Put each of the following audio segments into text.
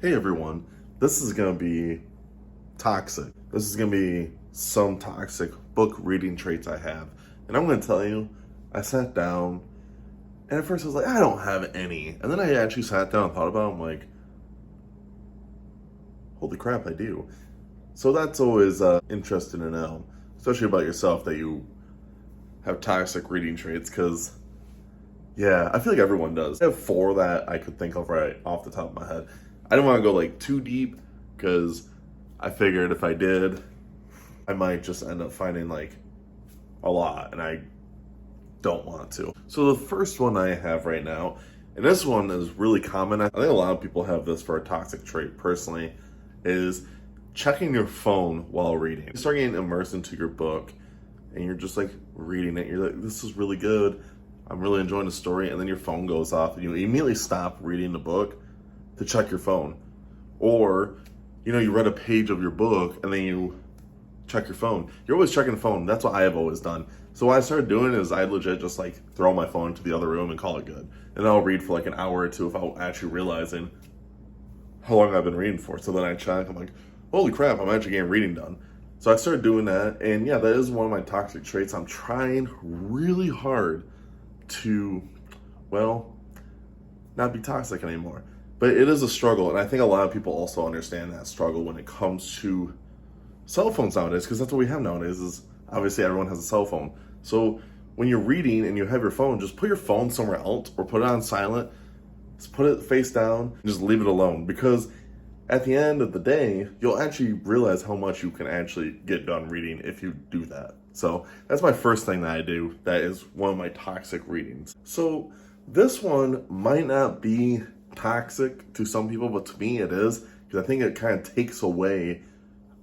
Hey everyone, this is going to be toxic. This is going to be some toxic book reading traits I have. And I'm going to tell you, I sat down and at first I was like, I don't have any. And then I actually sat down and thought about it. I'm like, holy crap, I do. So that's always interesting to know, especially about yourself, that you have toxic reading traits. Because, yeah, I feel like everyone does. I have four that I could think of right off the top of my head. I don't want to go like too deep because I figured if I did, I might just end up finding like a lot, and I don't want to. So the first one I have right now, and this one is really common. I think a lot of people have this for a toxic trait personally, is checking your phone while reading. You start getting immersed into your book and you're just like reading it. You're like, this is really good. I'm really enjoying the story. And then your phone goes off and you immediately stop reading the book to check your phone. Or, you read a page of your book and then you check your phone. You're always checking the phone. That's what I have always done. So what I started doing is I legit just like throw my phone to the other room and call it good. And I'll read for like an hour or two without actually realizing how long I've been reading for. So then I check, I'm like, holy crap, I'm actually getting reading done. So I started doing that. And yeah, that is one of my toxic traits. I'm trying really hard to, well, not be toxic anymore. But it is a struggle. And I think a lot of people also understand that struggle when it comes to cell phones nowadays, because that's what we have nowadays is obviously everyone has a cell phone. So when you're reading and you have your phone, just put your phone somewhere else or put it on silent. Just put it face down and just leave it alone, because at the end of the day, you'll actually realize how much you can actually get done reading if you do that. So that's my first thing that I do. That is one of my toxic readings. So this one might not be toxic to some people, but to me it is, because I think it kind of takes away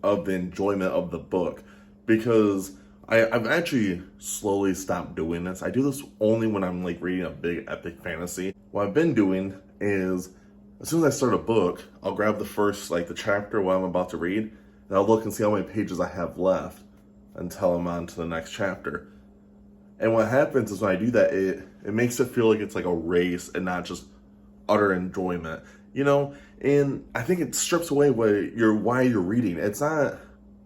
of the enjoyment of the book, because I've actually slowly stopped doing this. I do this only when I'm like reading a big epic fantasy. What I've been doing is, as soon as I start a book, I'll grab the first, like the chapter what I'm about to read, and I'll look and see how many pages I have left until I'm on to the next chapter. And what happens is when I do that, it makes it feel like it's like a race and not just utter enjoyment. And I think it strips away why you're reading. It's not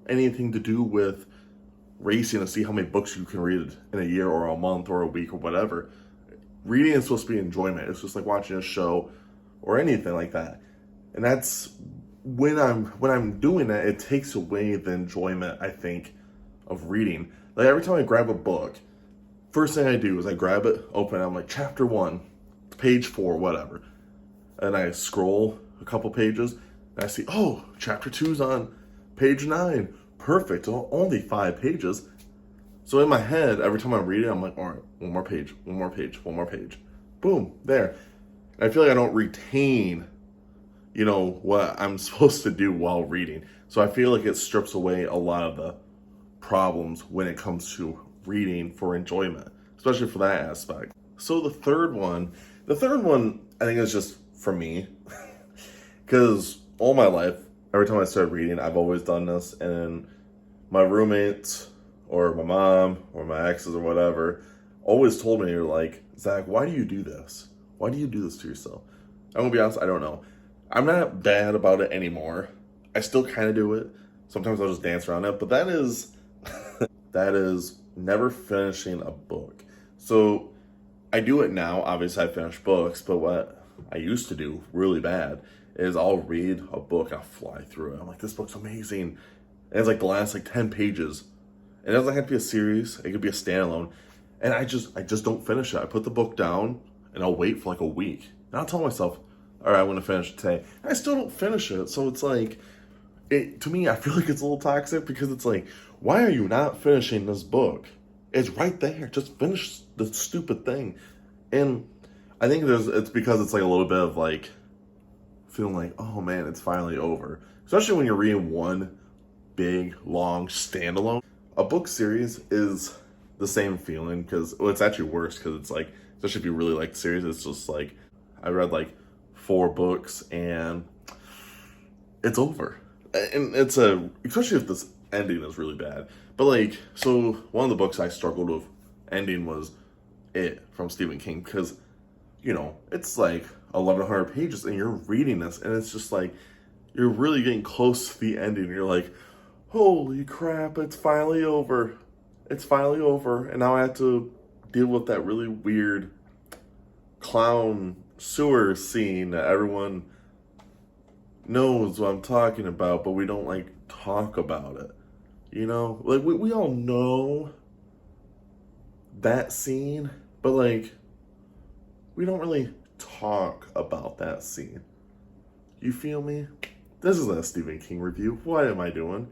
anything to do with racing to see how many books you can read in a year or a month or a week or whatever. Reading is supposed to be enjoyment. It's just like watching a show or anything like that. And that's when I'm doing that, it takes away the enjoyment, I think, of reading. Like every time I grab a book, first thing I do is I grab it, open it, I'm like chapter 1, page 4, whatever. And I scroll a couple pages and I see, oh, chapter 2's on page 9. Perfect. Only 5 pages. So in my head, every time I'm reading, I'm like, all right, one more page, one more page, one more page. Boom, there. And I feel like I don't retain, what I'm supposed to do while reading. So I feel like it strips away a lot of the problems when it comes to reading for enjoyment, especially for that aspect. So the third one I think is just for me, because all my life, every time I start reading, I've always done this, and my roommates or my mom or my exes or whatever always told me, you're like, Zach, why do you do this? Why do you do this to yourself? I'm gonna be honest, I don't know. I'm not bad about it anymore. I still kind of do it. Sometimes I'll just dance around it, but that is never finishing a book. So I do it now. Obviously, I finish books, but what I used to do really bad is I'll read a book and I'll fly through it. I'm like, this book's amazing. And it's like the last like 10 pages. It doesn't have to be a series. It could be a standalone. And I just don't finish it. I put the book down and I'll wait for like a week. And I'll tell myself, all right, I'm going to finish it today. And I still don't finish it. So it's like, to me, I feel like it's a little toxic, because it's like, why are you not finishing this book? It's right there. Just finish the stupid thing. And I think it's because it's like a little bit of like feeling like, oh man, it's finally over. Especially when you're reading one big, long standalone. A book series is the same feeling, because it's actually worse, because it's like, especially if you really like the series, it's just like, I read like 4 books and it's over. And especially if this ending is really bad. But like, so one of the books I struggled with ending was It from Stephen King, because, it's like 1,100 pages and you're reading this and it's just like, you're really getting close to the ending. You're like, holy crap, it's finally over. It's finally over. And now I have to deal with that really weird clown sewer scene that everyone knows what I'm talking about, but we don't like talk about it. You know, like we all know that scene, but like we don't really talk about that scene. You feel me? This is a Stephen King review. What am I doing?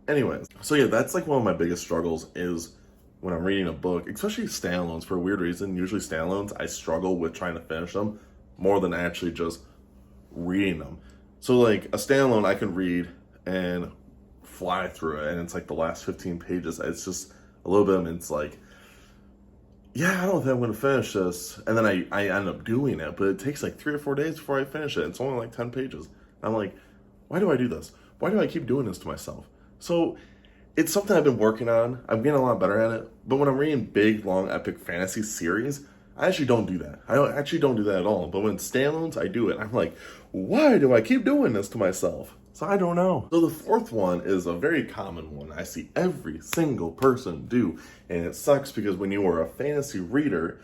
Anyways, so yeah, that's like one of my biggest struggles is when I'm reading a book, especially standalones. For a weird reason, usually standalones, I struggle with trying to finish them more than actually just reading them. So like a standalone I can read and fly through it, and it's like the last 15 pages. It's just a little bit, and it's like, yeah, I don't think I'm going to finish this. And then I end up doing it, but it takes like 3 or 4 days before I finish it. It's only like 10 pages. I'm like, why do I do this? Why do I keep doing this to myself? So it's something I've been working on. I'm getting a lot better at it. But when I'm reading big, long, epic fantasy series, I actually don't do that. I actually don't do that at all. But when standalones, I do it. I'm like, why do I keep doing this to myself? So I don't know. So the fourth one is a very common one I see every single person do. And it sucks because when you are a fantasy reader,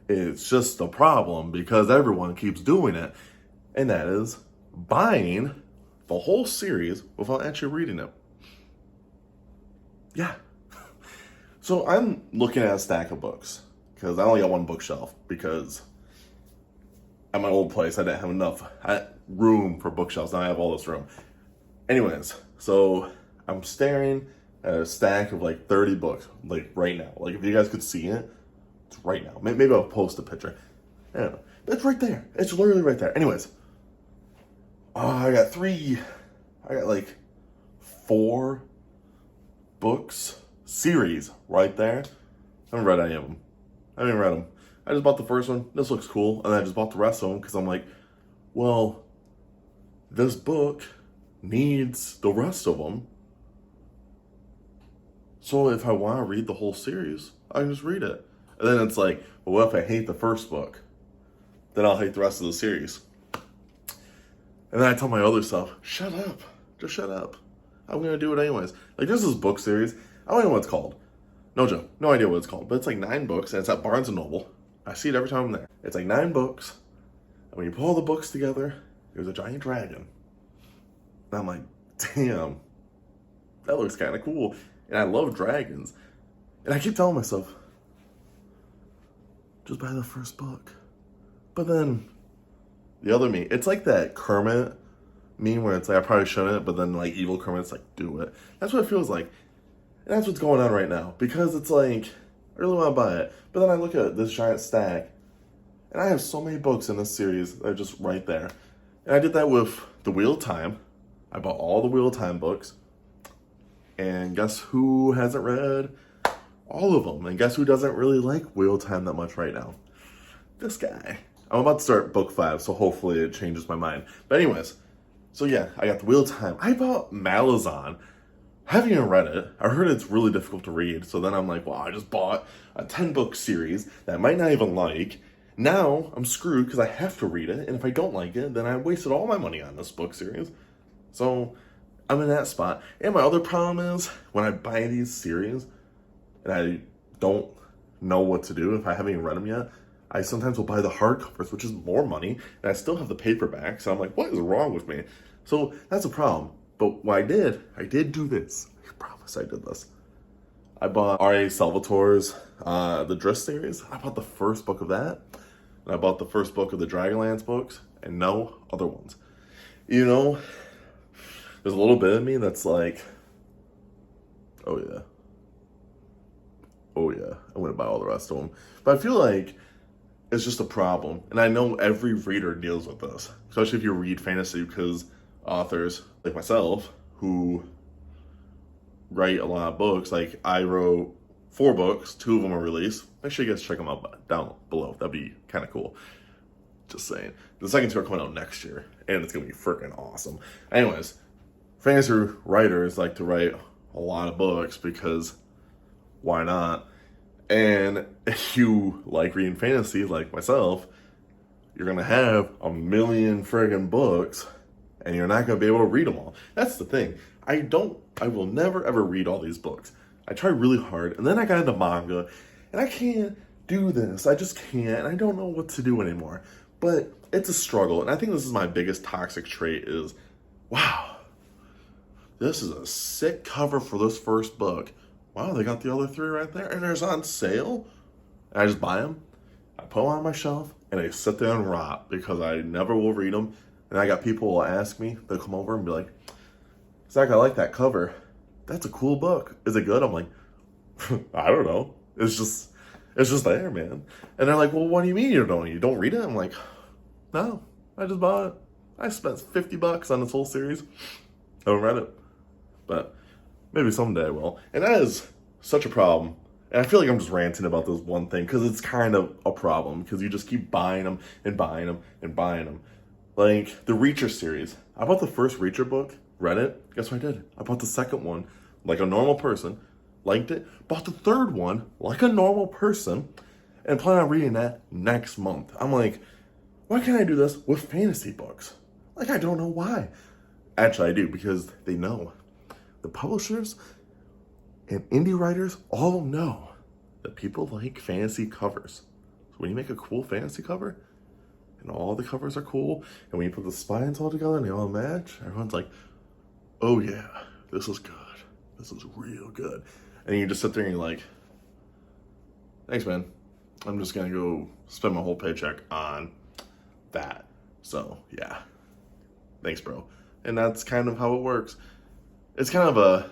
it's just a problem because everyone keeps doing it. And that is buying the whole series without actually reading it. Yeah. So I'm looking at a stack of books because I only got one bookshelf because at my old place I didn't have enough room for bookshelves. Now I have all this room. Anyways, so I'm staring at a stack of like 30 books, like right now. Like if you guys could see it, it's right now. Maybe I'll post a picture. I don't know. But it's right there. It's literally right there. Anyways, I got like 4 books series right there. I haven't read any of them. I haven't read them. I just bought the first one. This looks cool. And I just bought the rest of them because I'm like, well, this book needs the rest of them. So if I want to read the whole series, I can just read it. And then it's like, well, what if I hate the first book? Then I'll hate the rest of the series. And then I tell my other self, shut up. Just shut up. I'm going to do it anyways. Like, there's this book series. I don't know what it's called. No joke. No idea what it's called. But it's like 9 books, and it's at Barnes & Noble. I see it every time I'm there. It's like 9 books. And when you put all the books together, there's a giant dragon. And I'm like, damn. That looks kind of cool. And I love dragons. And I keep telling myself, just buy the first book. But then, the other me, it's like that Kermit meme where it's like, I probably shouldn't, but then like evil Kermit's like, do it. That's what it feels like. And that's what's going on right now. Because it's like, I really want to buy it. But then I look at this giant stack, and I have so many books in this series that are just right there. And I did that with The Wheel of Time. I bought all the Wheel of Time books. And guess who hasn't read all of them? And guess who doesn't really like Wheel of Time that much right now? This guy. I'm about to start book 5, so hopefully it changes my mind. But anyways, so yeah, I got The Wheel of Time. I bought Malazan. I haven't even read it. I heard it's really difficult to read. So then I'm like, well, I just bought a 10-book series that I might not even like. Now I'm screwed because I have to read it. And if I don't like it, then I wasted all my money on this book series. So I'm in that spot. And my other problem is when I buy these series and I don't know what to do if I haven't even read them yet, I sometimes will buy the hardcovers, which is more money, and I still have the paperback. So I'm like, what is wrong with me? So that's a problem. But what I did do this. I promise I did this. I bought R.A. Salvatore's The Drift series. I bought the first book of that. And I bought the first book of the Dragonlance books, and no other ones. You know, there's a little bit of me that's like, oh yeah. Oh yeah, I'm gonna buy all the rest of them. But I feel like it's just a problem. And I know every reader deals with this, especially if you read fantasy, because authors like myself who write a lot of books, like I wrote 4 books, 2 of them are released. Make sure you guys check them out down below. That'd be kind of cool. Just saying. The second 2 are coming out next year, and it's gonna be freaking awesome. Anyways, fantasy writers like to write a lot of books because why not? And if you like reading fantasy, like myself, you're gonna have a million friggin' books and you're not gonna be able to read them all. That's the thing. I will never ever read all these books. I tried really hard, and then I got into manga, and I can't do this. I just can't, and I don't know what to do anymore. But it's a struggle, and I think this is my biggest toxic trait is, wow, this is a sick cover for this first book. Wow, they got the other three right there, and there's on sale. And I just buy them, I put them on my shelf, and I sit there and rot because I never will read them. And I got people who will ask me, they'll come over and be like, Zach, I like that cover. That's a cool book. Is it good? I'm like, I don't know. It's just there, man. And they're like, well, what do you mean you don't read it? I'm like, no, I just bought it. I spent $50 on this whole series. I haven't read it. But maybe someday I will. And that is such a problem. And I feel like I'm just ranting about this one thing because it's kind of a problem because you just keep buying them and buying them and buying them. Like the Reacher series. I bought the first Reacher book, read it. Guess what I did? I bought the second one like a normal person, liked it, bought the third one like a normal person, and plan on reading that next month. I'm like, why can't I do this with fantasy books? Like, I don't know why. Actually, I do, because they know. The publishers and indie writers all know that people like fantasy covers. So when you make a cool fantasy cover, and all the covers are cool, and when you put the spines all together and they all match, everyone's like, oh yeah, this is good. This is real good. And you just sit there and you're like, thanks, man. I'm just gonna go spend my whole paycheck on that. So yeah, thanks, bro. And that's kind of how it works. It's kind of a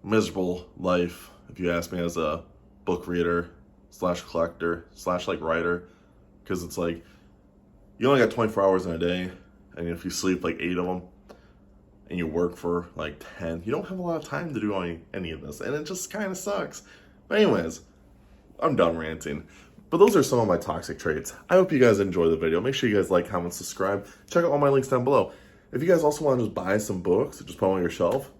miserable life, if you ask me, as a book reader / collector / like writer, because it's like you only got 24 hours in a day, and if you sleep like 8 of them and you work for like 10, you don't have a lot of time to do any of this, and it just kind of sucks. But anyways, I'm done ranting. But those are some of my toxic traits. I hope you guys enjoy the video. Make sure you guys like, comment, subscribe. Check out all my links down below. If you guys also want to just buy some books, just put them on your shelf,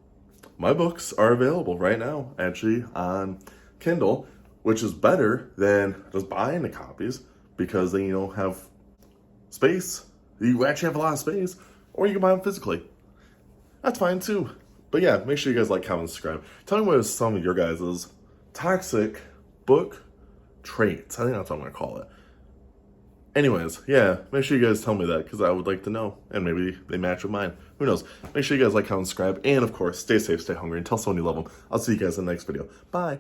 my books are available right now, actually, on Kindle, which is better than just buying the copies, because then you don't have space. You actually have a lot of space, or you can buy them physically. That's fine too. But yeah, make sure you guys like, comment, subscribe. Tell me what is some of your guys' toxic book traits. I think that's what I'm going to call it. Anyways, yeah, make sure you guys tell me that because I would like to know. And maybe they match with mine. Who knows? Make sure you guys like, comment, subscribe. And of course, stay safe, stay hungry, and tell someone you love them. I'll see you guys in the next video. Bye.